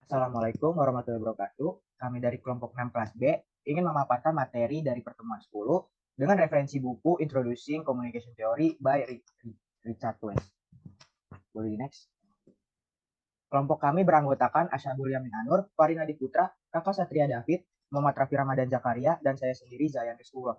Assalamualaikum warahmatullahi wabarakatuh. Kami dari kelompok 6 kelas B ingin memaparkan materi dari pertemuan 10 dengan referensi buku Introducing Communication Theory by Richard West. Boleh di next. Kelompok kami beranggotakan Asyabul Yamin Anur, Farina Diputra, Kakak Satria David, Muhammad Rafi Ramadan Zakaria, dan saya sendiri Zayan Rizkullah.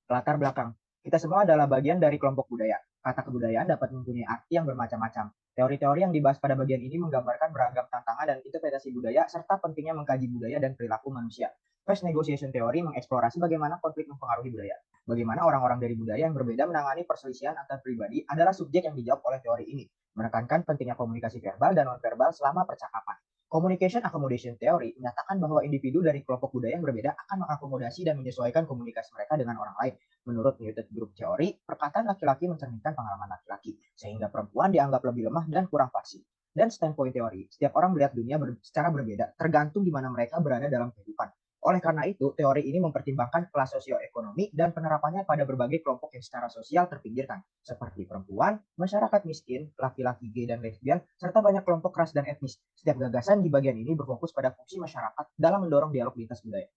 Latar belakang. Kita semua adalah bagian dari kelompok budaya. Kata kebudayaan dapat mempunyai arti yang bermacam-macam. Teori-teori yang dibahas pada bagian ini menggambarkan beragam tantangan dan interpretasi budaya serta pentingnya mengkaji budaya dan perilaku manusia. First negotiation theory mengeksplorasi bagaimana konflik mempengaruhi budaya. Bagaimana orang-orang dari budaya yang berbeda menangani perselisihan antar pribadi adalah subjek yang dijawab oleh teori ini. Menekankan pentingnya komunikasi verbal dan non-verbal selama percakapan. Communication Accommodation Theory menyatakan bahwa individu dari kelompok budaya yang berbeda akan mengakomodasi dan menyesuaikan komunikasi mereka dengan orang lain. Menurut Muted Group Theory, perkataan laki-laki mencerminkan pengalaman laki-laki, sehingga perempuan dianggap lebih lemah dan kurang fasih. Dan standpoint teori, setiap orang melihat dunia secara berbeda, tergantung di mana mereka berada dalam kehidupan. Oleh karena itu, teori ini mempertimbangkan kelas sosioekonomi dan penerapannya pada berbagai kelompok yang secara sosial terpinggirkan, seperti perempuan, masyarakat miskin, laki-laki gay dan lesbian, serta banyak kelompok ras dan etnis. Setiap gagasan di bagian ini berfokus pada fungsi masyarakat dalam mendorong dialog lintas budaya.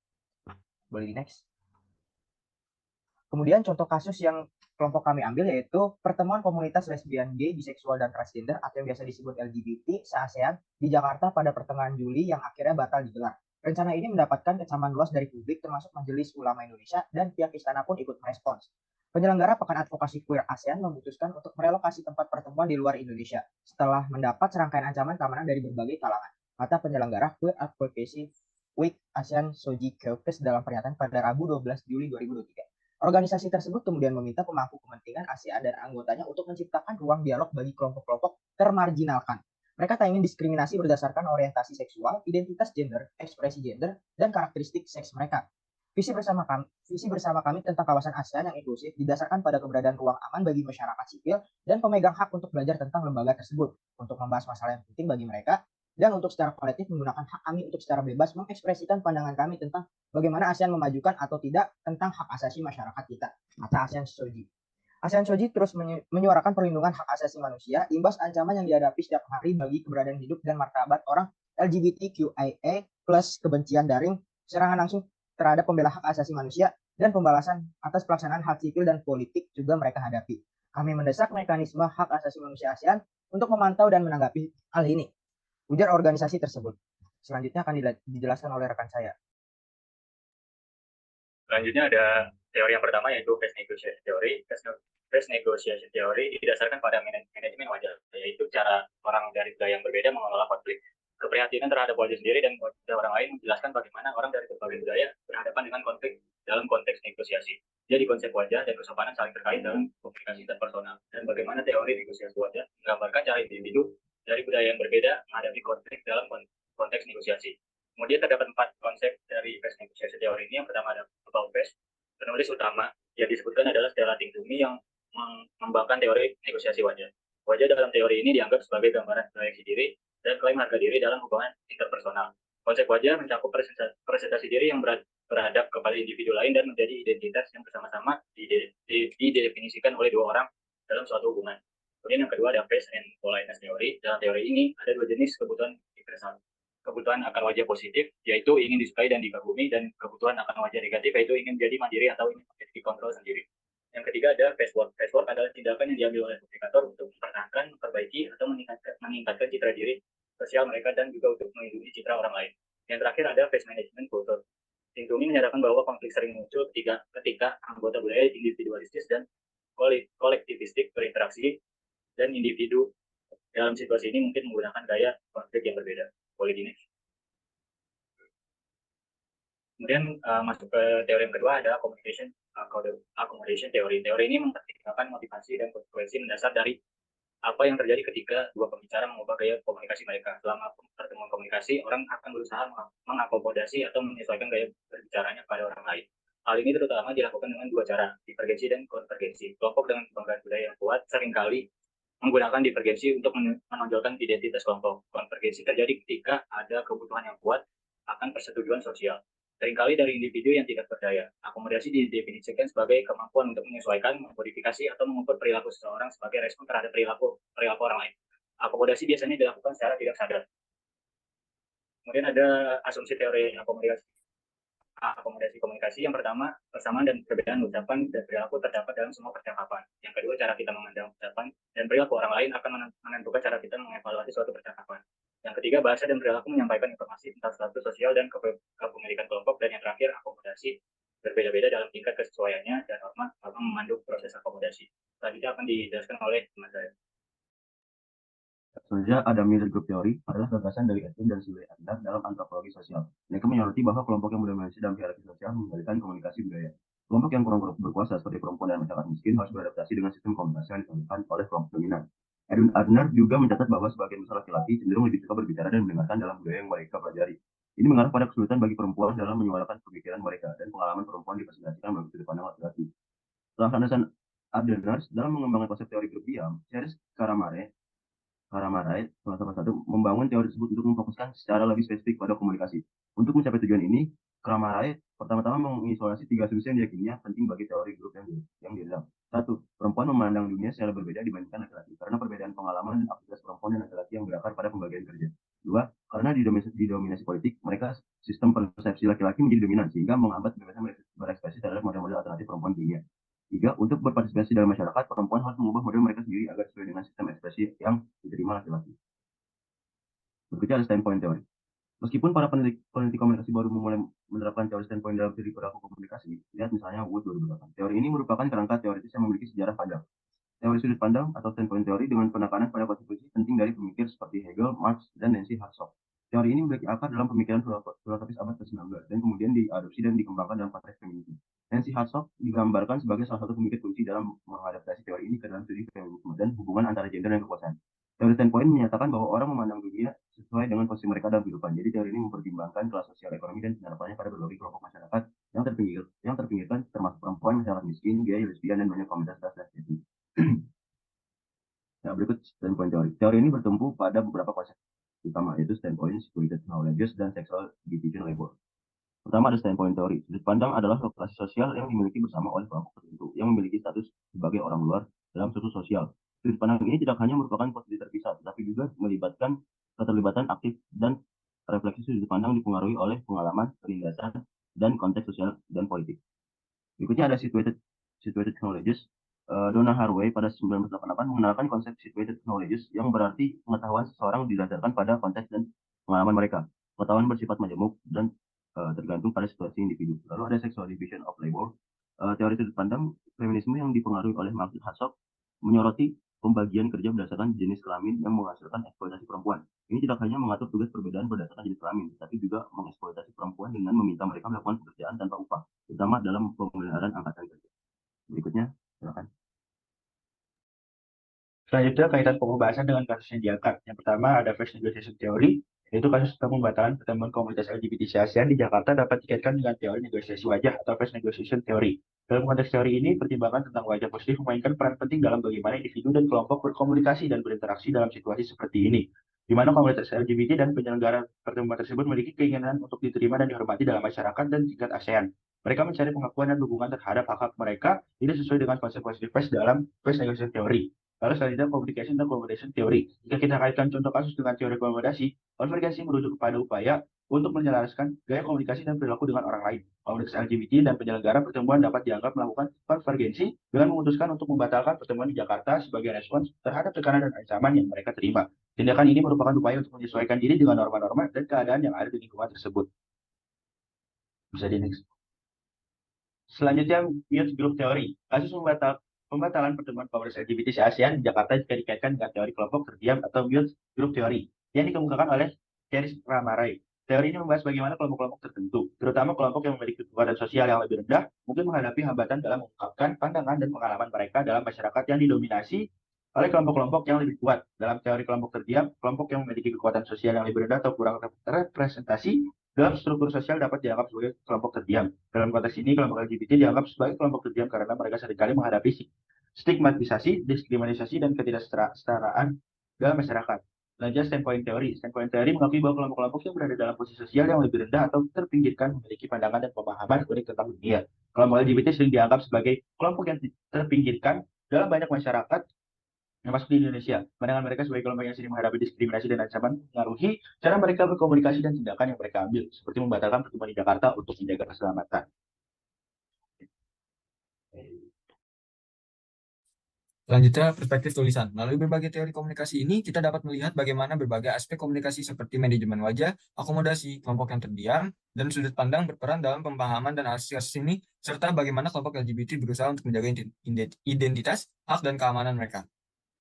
Boleh di next. Kemudian contoh kasus yang kelompok kami ambil yaitu pertemuan komunitas lesbian, gay, biseksual, dan transgender atau yang biasa disebut LGBT se-ASEAN di Jakarta pada pertengahan Juli yang akhirnya batal digelar. Rencana ini mendapatkan kecaman luas dari publik termasuk Majelis Ulama Indonesia dan pihak istana pun ikut merespons. Penyelenggara Pekan Advokasi Queer ASEAN memutuskan untuk merelokasi tempat pertemuan di luar Indonesia setelah mendapat serangkaian ancaman keamanan dari berbagai kalangan. Kata penyelenggara Queer Advocacy Week ASEAN Soji Caucus dalam pernyataan pada Rabu 12 Juli 2023. Organisasi tersebut kemudian meminta pemangku kepentingan ASEAN dan anggotanya untuk menciptakan ruang dialog bagi kelompok-kelompok termarginalkan. Mereka tak ingin diskriminasi berdasarkan orientasi seksual, identitas gender, ekspresi gender, dan karakteristik seks mereka. Visi bersama kami tentang kawasan ASEAN yang inklusif didasarkan pada keberadaan ruang aman bagi masyarakat sipil dan pemegang hak untuk belajar tentang lembaga tersebut, untuk membahas masalah yang penting bagi mereka, dan untuk secara kolektif menggunakan hak kami untuk secara bebas mengekspresikan pandangan kami tentang bagaimana ASEAN memajukan atau tidak tentang hak asasi masyarakat kita, kata ASEAN Soji. ASEAN Soji terus menyuarakan perlindungan hak asasi manusia, imbas ancaman yang dihadapi setiap hari bagi keberadaan hidup dan martabat orang LGBTQIA plus kebencian daring, serangan langsung terhadap pembela hak asasi manusia, dan pembalasan atas pelaksanaan hak sipil dan politik juga mereka hadapi. Kami mendesak mekanisme hak asasi manusia ASEAN untuk memantau dan menanggapi hal ini, ujar organisasi tersebut. Selanjutnya akan dijelaskan oleh rekan saya. Selanjutnya ada teori yang pertama yaitu Phase Negotiation Theory. Phase Negotiation Theory didasarkan pada manajemen wajah, yaitu cara orang dari budaya yang berbeda mengelola konflik. Keprihatinan terhadap wajah sendiri dan wajah orang lain menjelaskan bagaimana orang dari berbagai budaya berhadapan dengan konflik dalam konteks negosiasi. Jadi konsep wajah dan kesopanan saling terkait dalam komunikasi interpersonal. Dan bagaimana teori negosiasi wajah menggambarkan cara individu dari budaya yang berbeda menghadapi konflik dalam konteks negosiasi. Kemudian terdapat 4 konsep dari Phase Negotiation Theory ini. Yang pertama ada about phase. Penulis utama yang disebutkan adalah Stella Tingtumi yang mengembangkan teori negosiasi wajah. Wajah dalam teori ini dianggap sebagai gambaran proyeksi diri dan klaim harga diri dalam hubungan interpersonal. Konsep wajah mencakup presentasi diri yang berhadap kepada individu lain dan menjadi identitas yang bersama-sama didefinisikan oleh dua orang dalam suatu hubungan. Kemudian yang kedua ada phase and politeness theory. Dalam teori ini ada 2 jenis kebutuhan universal. Kebutuhan akan wajah positif, yaitu ingin disukai dan dikagumi, dan kebutuhan akan wajah negatif, yaitu ingin menjadi mandiri atau ingin memiliki kontrol sendiri. Yang ketiga ada face work. Face work adalah tindakan yang diambil oleh komunikator untuk mempertahankan, memperbaiki, atau meningkatkan citra diri sosial mereka dan juga untuk melindungi citra orang lain. Yang terakhir ada face management culture. Tingtumi menyatakan bahwa konflik sering muncul ketika anggota budaya individualistis dan kolektivistik berinteraksi, dan individu dalam situasi ini mungkin menggunakan gaya konflik yang berbeda. Boleh di next. Kemudian masuk ke teori yang kedua ada communication accommodation theory. Teori ini mempertimbangkan motivasi dan konsekuensi mendasar dari apa yang terjadi ketika dua pembicara mengubah gaya komunikasi mereka. Selama pertemuan komunikasi, orang akan berusaha mengakomodasi atau menyesuaikan gaya berbicaranya pada orang lain. Hal ini terutama dilakukan dengan 2 cara, divergensi dan konvergensi. Kelompok dengan kebanggaan budaya yang kuat seringkali menggunakan divergensi untuk menonjolkan identitas kelompok. Konvergensi terjadi ketika ada kebutuhan yang kuat akan persetujuan sosial. Seringkali dari individu yang tidak berdaya. Akomodasi didefinisikan sebagai kemampuan untuk menyesuaikan, memodifikasi, atau mengukur perilaku seseorang sebagai respon terhadap perilaku orang lain. akomodasi biasanya dilakukan secara tidak sadar. Kemudian ada asumsi teori akomodasi komunikasi. Yang pertama, persamaan dan perbedaan ucapan dan perilaku terdapat dalam semua percakapan. Yang kedua, cara kita memandang ucapan dan perilaku orang lain akan menentukan cara kita mengevaluasi suatu percakapan. Yang ketiga, bahasa dan perilaku menyampaikan informasi tentang status sosial dan kepemilikan kelompok. Dan yang terakhir, akomodasi berbeda-beda dalam tingkat kesesuaiannya dan norma memandu proses akomodasi. Selanjutnya akan dijelaskan oleh teman saya. Selanjutnya ada middle group theory adalah gagasan dari Edwin dan Sylvia Adler dalam antropologi sosial. Mereka menyoroti bahwa kelompok yang mendominasi dalam hierarki sosial mengendalikan komunikasi budaya. Kelompok yang kurang berkuasa seperti perempuan dan masyarakat miskin harus beradaptasi dengan sistem komunikasi yang ditentukan oleh kelompok dominan. Edwin Adler juga mencatat bahwa sebagian besar laki-laki cenderung lebih suka berbicara dan mendengarkan dalam budaya yang mereka pelajari. Ini mengarah pada kesulitan bagi perempuan dalam menyuarakan pemikiran mereka dan pengalaman perempuan dipresentasikan melalui sudut pandang laki-laki. Setelah landasan Adler dalam mengembangkan konsep teori grup diam, Charles Karamarait, salah satu membangun teori tersebut untuk memfokuskan secara lebih spesifik pada komunikasi. Untuk mencapai tujuan ini, Karamarait pertama-tama mengisolasi 3 asumsi yang diyakininya penting bagi teori grup yang dianggap. 1. Perempuan memandang dunia secara berbeda dibandingkan laki-laki karena perbedaan pengalaman dan aktivitas perempuan dan laki-laki yang berakar pada pembagian kerja. 2. Karena didominasi politik, mereka sistem persepsi laki-laki menjadi dominan sehingga menghambat kebebasan berekspresi terhadap model-model alternatif perempuan di dunia. 3. Untuk berpartisipasi dalam masyarakat, perempuan harus mengubah model mereka sendiri agar sesuai dengan sistem ekspresi yang diterima laki-laki. Berikutnya ada standpoint teori. Meskipun para peneliti komunikasi baru memulai menerapkan teori standpoint dalam teori perilaku komunikasi, lihat misalnya Wood 2008. Teori ini merupakan kerangka teoritis yang memiliki sejarah panjang. Teori sudut pandang atau standpoint teori dengan penekanan pada konsep penting dari pemikir seperti Hegel, Marx, dan Nancy Hartsock. Teori ini memiliki akar dalam pemikiran filosofis abad ke-19 dan kemudian diadopsi dan dikembangkan dalam konteks feminisme. Nancy Hartsock digambarkan sebagai salah satu pemikir kunci dalam mengadaptasi teori ini ke dalam studi feminisme dan hubungan antara gender dan kekuasaan. Teori standpoint menyatakan bahwa orang memandang dunia sesuai dengan posisi mereka dalam kehidupan. Jadi teori ini mempertimbangkan kelas sosial ekonomi dan penerapannya pada berbagai kelompok masyarakat yang terpinggirkan termasuk perempuan, masyarakat miskin, gay, lesbian, dan banyak komunitas ras dan etnis. Nah, berikut standpoint teori. Teori ini bertumpu pada beberapa konsep utama, yaitu standpoint, situated knowledge, dan sexual division label. Pertama ada standpoint teori. Sudut pandang adalah lokasi sosial yang dimiliki bersama oleh kelompok tertentu yang memiliki status sebagai orang luar dalam struktur sosial. Sudut pandang ini tidak hanya merupakan posisi terpisah, tetapi juga melibatkan keterlibatan aktif dan refleksi sudut pandang dipengaruhi oleh pengalaman, penindasan, dan konteks sosial dan politik. Berikutnya ada situated knowledge. Donna Haraway pada 1988 mengenalkan konsep situated knowledge yang berarti pengetahuan seseorang didasarkan pada konteks dan pengalaman mereka. Pengetahuan bersifat majemuk dan tergantung pada situasi individu. Lalu ada sexual division of labor. Teori sudut pandang feminisme yang dipengaruhi oleh Marx Hartsock menyoroti pembagian kerja berdasarkan jenis kelamin yang menghasilkan eksploitasi perempuan. Ini tidak hanya mengatur tugas perbedaan berdasarkan jenis kelamin, tapi juga mengeksploitasi perempuan dengan meminta mereka melakukan pekerjaan tanpa upah, terutama dalam pemeliharaan angkatan kerja. Berikutnya, silakan. Selanjutnya kaitan pembahasan dengan kasus yang diangkat. Yang pertama ada first negotiation theory, yaitu kasus tentang pembatalan pertemuan komunitas LGBT se-ASEAN di Jakarta dapat dikaitkan dengan teori negosiasi wajah atau first negotiation theory. Dalam konteks teori ini, pertimbangan tentang wajah positif memainkan peran penting dalam bagaimana individu dan kelompok berkomunikasi dan berinteraksi dalam situasi seperti ini, di mana komunitas LGBT dan penyelenggara pertemuan tersebut memiliki keinginan untuk diterima dan dihormati dalam masyarakat dan tingkat ASEAN. Mereka mencari pengakuan dan dukungan terhadap hak-hak mereka, ini sesuai dengan konsep positive first dalam first negotiation theory. Lalu selanjutnya communication dan conversation theory. Jika kita kaitkan contoh kasus dengan teori komunikasi, konvergensi merujuk kepada upaya untuk menyelaraskan gaya komunikasi dan perilaku dengan orang lain. Komunitas LGBT dan penyelenggara pertemuan dapat dianggap melakukan konvergensi dengan memutuskan untuk membatalkan pertemuan di Jakarta sebagai respons terhadap tekanan dan ancaman yang mereka terima. Tindakan ini merupakan upaya untuk menyesuaikan diri dengan norma-norma dan keadaan yang ada di lingkungan tersebut. Bisa di next. Selanjutnya, youth group theory. Kasus pembatalan pertemuan komunitas LGBT se-ASEAN di Jakarta jika dikaitkan dengan teori kelompok terdiam atau youth group theory yang dikemukakan oleh Charles Karamarait. Teori ini membahas bagaimana kelompok-kelompok tertentu, terutama kelompok yang memiliki kekuatan sosial yang lebih rendah, mungkin menghadapi hambatan dalam mengungkapkan pandangan dan pengalaman mereka dalam masyarakat yang didominasi oleh kelompok-kelompok yang lebih kuat. Dalam teori kelompok terdiam, kelompok yang memiliki kekuatan sosial yang lebih rendah atau kurang representasi dalam struktur sosial dapat dianggap sebagai kelompok terdiam. Dalam konteks ini, kelompok LGBT dianggap sebagai kelompok terdiam karena mereka seringkali menghadapi stigmatisasi, diskriminasi, dan ketidaksetaraan dalam masyarakat. Selanjutnya, standpoint theory. Standpoint theory mengakui bahwa kelompok-kelompok yang berada dalam posisi sosial yang lebih rendah atau terpinggirkan memiliki pandangan dan pemahaman unik tentang dunia. Kelompok LGBT sering dianggap sebagai kelompok yang terpinggirkan dalam banyak masyarakat termasuk di Indonesia. Pandangan mereka sebagai kelompok yang sering menghadapi diskriminasi dan ancaman mengaruhi cara mereka berkomunikasi dan tindakan yang mereka ambil, seperti membatalkan pertemuan di Jakarta untuk menjaga keselamatan. Selanjutnya, perspektif tulisan. Melalui berbagai teori komunikasi ini, kita dapat melihat bagaimana berbagai aspek komunikasi seperti manajemen wajah, akomodasi, kelompok yang terdiam, dan sudut pandang berperan dalam pemahaman dan analisis ini, serta bagaimana kelompok LGBT berusaha untuk menjaga identitas, hak, dan keamanan mereka.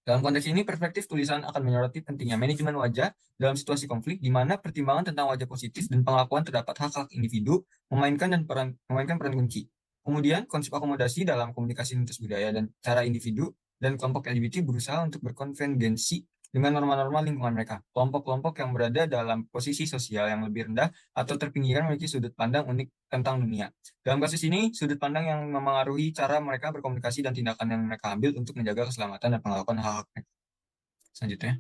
Dalam konteks ini, perspektif tulisan akan menyoroti pentingnya manajemen wajah dalam situasi konflik, di mana pertimbangan tentang wajah positif dan pengakuan terdapat hak-hak individu memainkan peran kunci. Kemudian, konsep akomodasi dalam komunikasi lintas budaya dan cara individu dan kelompok LGBT berusaha untuk berkonvergensi dengan norma-norma lingkungan mereka. Kelompok-kelompok yang berada dalam posisi sosial yang lebih rendah atau terpinggirkan memiliki sudut pandang unik tentang dunia. Dalam kasus ini, sudut pandang yang memengaruhi cara mereka berkomunikasi dan tindakan yang mereka ambil untuk menjaga keselamatan dan pengakuan hak-hak mereka. Selanjutnya,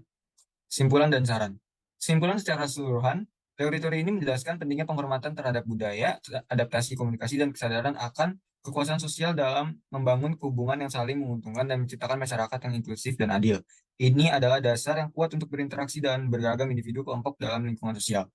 kesimpulan dan saran. Kesimpulan secara keseluruhan, teori-teori ini menjelaskan pentingnya penghormatan terhadap budaya, adaptasi komunikasi, dan kesadaran akan kekuasaan sosial dalam membangun hubungan yang saling menguntungkan dan menciptakan masyarakat yang inklusif dan adil. Ini adalah dasar yang kuat untuk berinteraksi dan beragam individu kelompok dalam lingkungan sosial.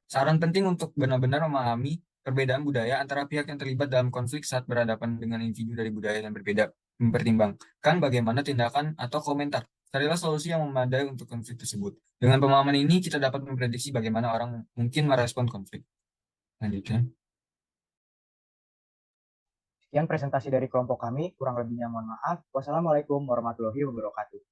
Saran penting untuk benar-benar memahami perbedaan budaya antara pihak yang terlibat dalam konflik saat berhadapan dengan individu dari budaya yang berbeda. Mempertimbangkan bagaimana tindakan atau komentar. Carilah solusi yang memadai untuk konflik tersebut. Dengan pemahaman ini, kita dapat memprediksi bagaimana orang mungkin merespon konflik. Lanjutnya. Sekian presentasi dari kelompok kami, kurang lebihnya mohon maaf. Wassalamualaikum warahmatullahi wabarakatuh.